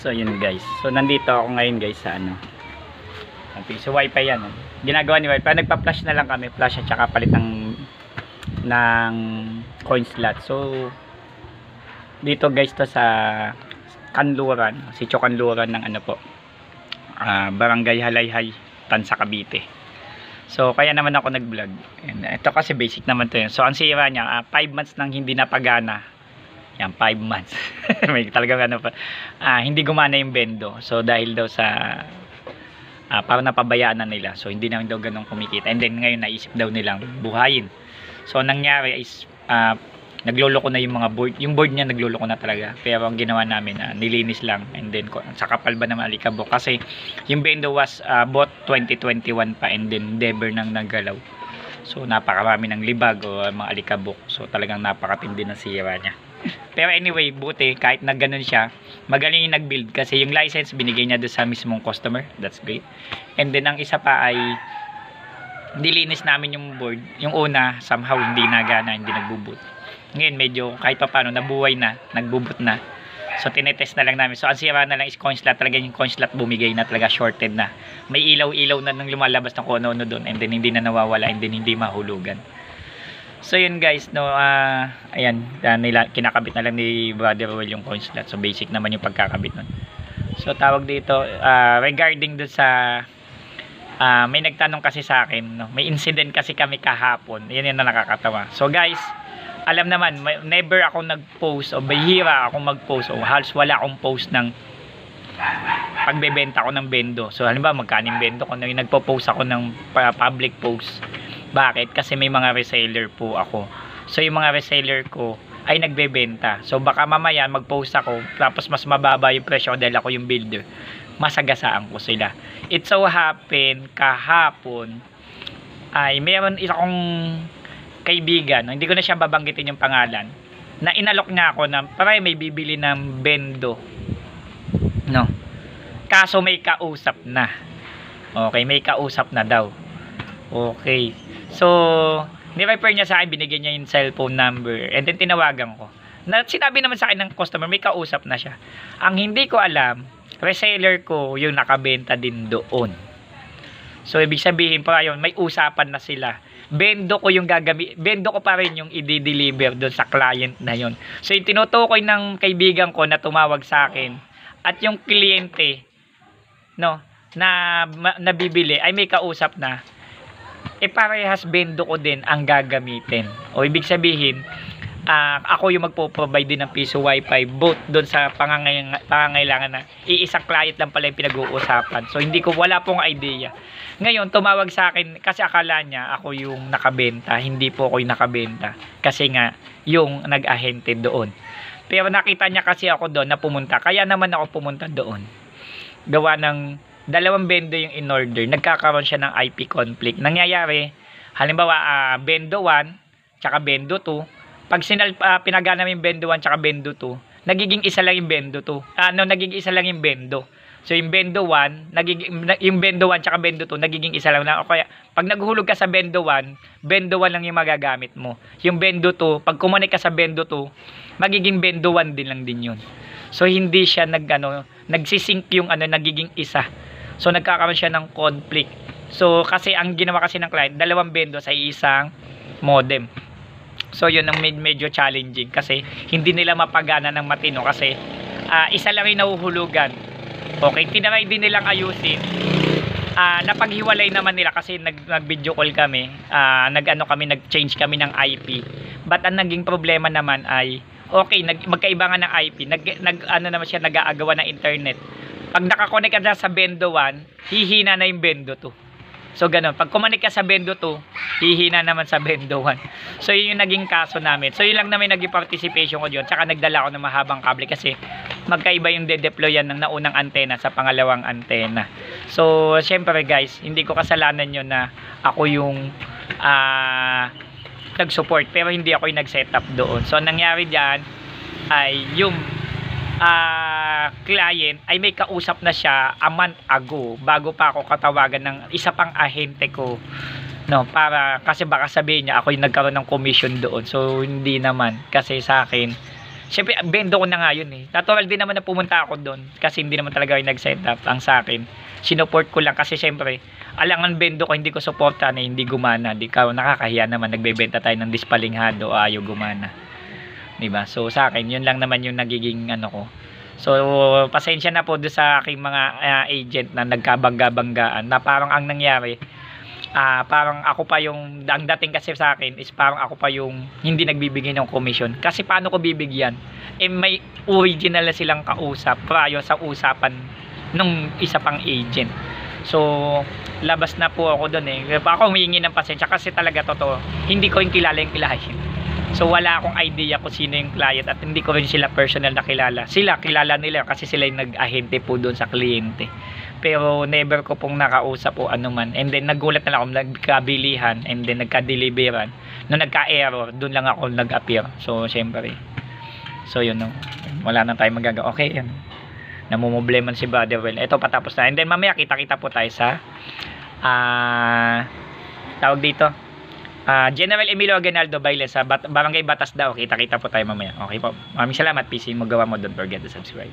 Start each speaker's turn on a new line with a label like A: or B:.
A: So yun guys. So nandito ako ngayon guys sa ano. So wifi yan. Ginagawa ni wifi. Nagpa-flash na lang kami. Flash at saka palit ng coin slot. So dito guys to sa Kanluran. Si Kanluran ng ano po. Barangay Halayhay, Tansa, Cavite. So kaya naman ako nag-vlog. And ito kasi basic naman to yun. So ang sira niya, 5 months nang hindi napagana. Yan, 5 months. May talagang ano pa. Hindi gumana yung bendo. So dahil daw sa parang napabayaan na nila. So hindi na daw ganun kumikita. And then ngayon naisip daw nilang buhayin. So nangyari is nagloloko na yung mga board. Yung board niya nagloloko na talaga. Pero ang ginawa namin, nilinis lang. And then sa kapal ba naman alikabok. Kasi yung bendo was bought 2021 pa. And then never nang naggalaw. So napakarami ng libag o mga alikabok. So talagang napakatindi na sira niya. Pero anyway, buti kahit na ganun siya, magaling yung nag-build kasi yung license binigay niya doon sa mismong customer. That's great. And then ang isa pa ay nilinis namin yung board. Yung una, somehow hindi nagana, hindi nagbo-boot. Ngayon medyo kahit pa paano nabuhay na, nagbo-boot na. So tinetest na lang namin. So ang sira na lang is coin slot. Talaga yung coin slot bumigay na, talaga shorted na. May ilaw-ilaw na nang lumalabas ng kung ano doon. And then hindi na nawawala, and then hindi mahulugan. So yun guys, no, ayan, kinakabit na lang ni Brother Will yung coin slot. So basic naman yung pagkakabit nun. So tawag dito, regarding dun sa may nagtanong kasi sa akin, no, may incident kasi kami kahapon. Yan yung nakakatawa. So guys, alam naman, never ako nag-post o bihira ako mag-post o halos wala akong post ng pagbebenta ko ng bendo. So halimbawa magkaning bendo ko, nagpo-post ako ng public post. Bakit? Kasi may mga reseller po ako. So yung mga reseller ko ay nagbebenta. So baka mamaya mag-post ako tapos mas mababa yung presyo dahil ako yung builder. Masagasaan ko sila. It so happen kahapon ay mayroon isang kaibigan, hindi ko na siya babanggitin yung pangalan, na inalok niya ako na para may bibili ng bendo. No. Kaso may kausap na. Okay, may kausap na daw. Okay. So, ni-refer niya sa akin, binigyan niya yung cellphone number. And then, tinawagan ko. Sinabi naman sa akin ng customer, may kausap na siya. Ang hindi ko alam, reseller ko yung nakabenta din doon. So, ibig sabihin pa yun, may usapan na sila. Bendo ko yung bendo ko pa rin yung i-deliver doon sa client na yun. So, yung tinutukoy ng kaibigan ko na tumawag sa akin, at yung kliyente, no, na nabibili, ay may kausap na, parehas bendo ko din ang gagamitin. O ibig sabihin, ako yung magpo-provide din ng piso wifi both doon sa pangangailangan na iisang client lang pala yung pinag-uusapan. So hindi ko, wala pong idea. Ngayon tumawag sa akin kasi akala niya ako yung nakabenta. Hindi po ako yung nakabenta kasi nga yung nag-ahente doon. Pero nakita niya kasi ako doon na pumunta. Kaya naman ako pumunta doon. Gawa ng dalawang bendo yung in-order. Nagkakaroon siya ng IP conflict. Nangyayari, halimbawa, bendo 1, tsaka bendo 2. Pag pinagana yung bendo 1, tsaka bendo 2, nagiging isa lang yung bendo 2. Nagiging isa lang yung bendo. So, yung bendo 1, yung bendo 1, tsaka bendo 2, nagiging isa lang. Kaya, pag naghulog ka sa bendo 1, bendo 1 lang yung magagamit mo. Yung bendo 2, pag kumunik ka sa bendo 2, magiging bendo 1 din lang din yun. So, hindi siya nagsisync yung nagiging isa. So nagkakaroon siya ng conflict. So kasi ang ginawa kasi ng client, dalawang bendo sa isang modem. So yun ang medyo challenging kasi hindi nila mapagana ng matino kasi isa lang yung nahuhulugan. Okay, tinry din nilang ayusin. Napaghiwalay naman nila kasi nag-video call kami. Nag-change kami ng IP. But ang naging problema naman ay okay, magkaiba nga ng IP. Naman siya nag-aagawan ng internet. Pag nakakonek ka sa bendo 1, hihina na yung bendo 2. So ganun, pag kumonek ka sa bendo 2, hihina naman sa bendo 1. So yun yung naging kaso namin. So yun lang namin naging participation ko dyan. Tsaka nagdala ako ng mahabang kable kasi magkaiba yung de-deployan ng naunang antena sa pangalawang antena. So syempre guys, hindi ko kasalanan yun na ako yung nag-support, pero hindi ako yung nag-setup doon. So nangyari dyan ay yung client ay may kausap na siya a month ago bago pa ako katawagan ng isa pang ahente ko, no, para kasi baka sabihin niya ako yung nagkaroon ng commission doon. So hindi naman, kasi sa akin Siyempre, bendo ko na nga yun eh. Natural din naman na pumunta ako doon. Kasi hindi naman talaga yung nag-set up ang sa akin. Sinuport ko lang kasi siyempre, alangan bendo ko, hindi ko suporta na hindi gumana. Di ka, nakakahiya naman, nagbebenta tayo ng dispalinghado, ayaw gumana. Diba? So sa akin, yun lang naman yung nagiging ano ko. So, pasensya na po doon sa aking mga agent na nagkabangga-banggaan na parang ang nangyari, parang ako pa yung, ang dating kasi sa akin is parang ako pa yung hindi nagbibigay ng commission. Kasi paano ko bibigyan? Eh may original na silang kausap prior sa usapan nung isa pang agent. So, labas na po ako doon eh. Ako humingi ng pasensya kasi talaga totoo. Hindi ko yung kilala yung client. So, wala akong idea kung sino yung client at hindi ko rin sila personal na kilala. Sila, kilala nila kasi sila yung nag-ahente po doon sa kliyente. Pero never ko pong nakausap o ano man. And then nagulat na lang ako, nagkabilihan and then nagka-deliveran. Nung nagka-error, doon lang ako nag-appear. So syempre. So yun no. Wala na tayong magagawa. Okay, yan. Namumobleman si Brother Well. Ito patapos na. And then mamaya kita-kita po tayo sa tawag dito. General Emilio Aguinaldo Bailes sa Barangay Batas daw. Kita-kita po tayo mamaya. Okay po. Maraming salamat. PC mo gawa mo. Don't forget to subscribe.